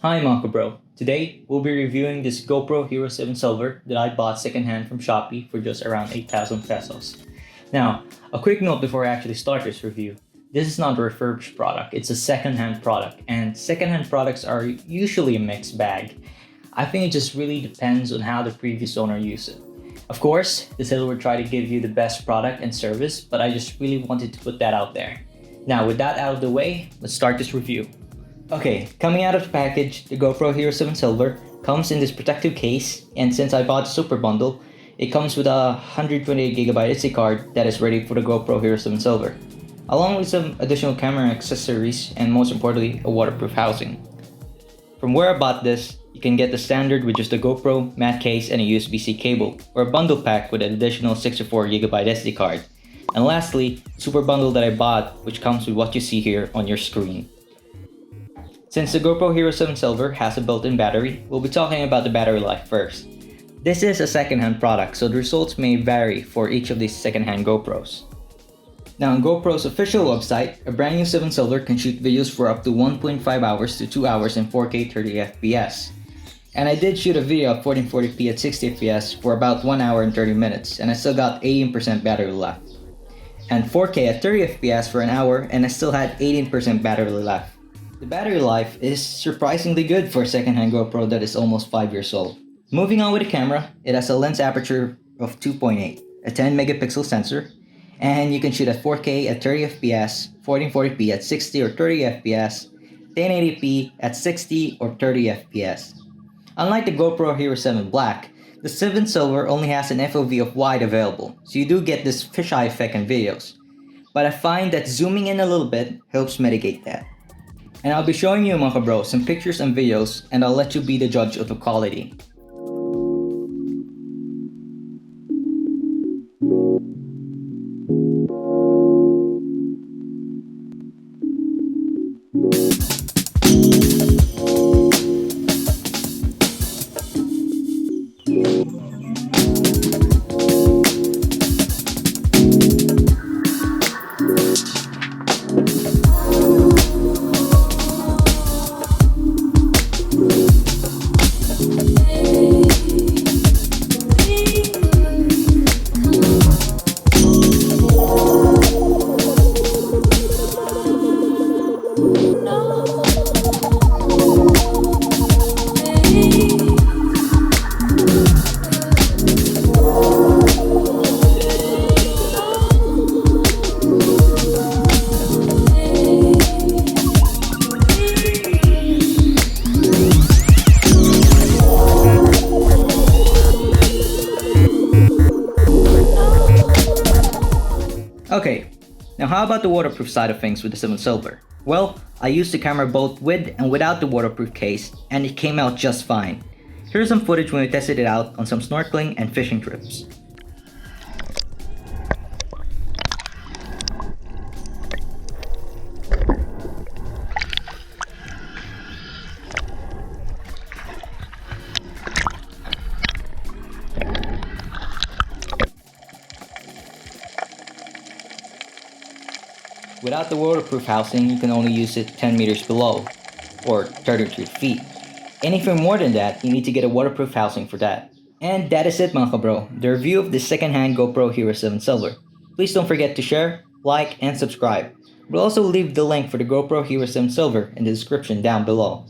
Hi Mako Bro. Today we'll be reviewing this GoPro Hero 7 Silver that I bought secondhand from Shopee for just around 8,000 pesos. Now, a quick note before I actually start this review. This is not a refurbished product, it's a secondhand product, and secondhand products are usually a mixed bag. I think it just really depends on how the previous owner used it. Of course, the seller would try to give you the best product and service, but I just really wanted to put that out there. Now, with that out of the way, let's start this review. Okay, coming out of the package, the GoPro Hero 7 Silver comes in this protective case, and since I bought the Super Bundle, it comes with a 128GB SD card that is ready for the GoPro Hero 7 Silver, along with some additional camera accessories and most importantly, a waterproof housing. From where I bought this, you can get the standard with just a GoPro, mat case, and a USB-C cable, or a bundle pack with an additional 64GB SD card. And lastly, Super Bundle that I bought, which comes with what you see here on your screen. Since the GoPro Hero 7 Silver has a built-in battery, we'll be talking about the battery life first. This is a second-hand product, so the results may vary for each of these second-hand GoPros. Now on GoPro's official website, a brand new 7 Silver can shoot videos for up to 1.5 hours to 2 hours in 4K 30fps. And I did shoot a video at 1440p at 60fps for about 1 hour and 30 minutes, and I still got 18% battery left. And 4K at 30fps for an hour, and I still had 18% battery left. The battery life is surprisingly good for a second-hand GoPro that is almost 5 years old. Moving on with the camera, it has a lens aperture of 2.8, a 10 megapixel sensor, and you can shoot at 4K at 30fps, 1440p at 60 or 30fps, 1080p at 60 or 30fps. Unlike the GoPro Hero 7 Black, the 7 Silver only has an FOV of wide available, so you do get this fisheye effect in videos. But I find that zooming in a little bit helps mitigate that. And I'll be showing you, mga bro, some pictures and videos, and I'll let you be the judge of the quality. Okay, now how about the waterproof side of things with the 7 Silver? Well, I used the camera both with and without the waterproof case, and it came out just fine. Here's some footage when we tested it out on some snorkeling and fishing trips. Without the waterproof housing, you can only use it 10 meters below, or 32 feet. Anything more than that, you need to get a waterproof housing for that. And that is it, mga bro, the review of the second-hand GoPro Hero 7 Silver. Please don't forget to share, like, and subscribe. We'll also leave the link for the GoPro Hero 7 Silver in the description down below.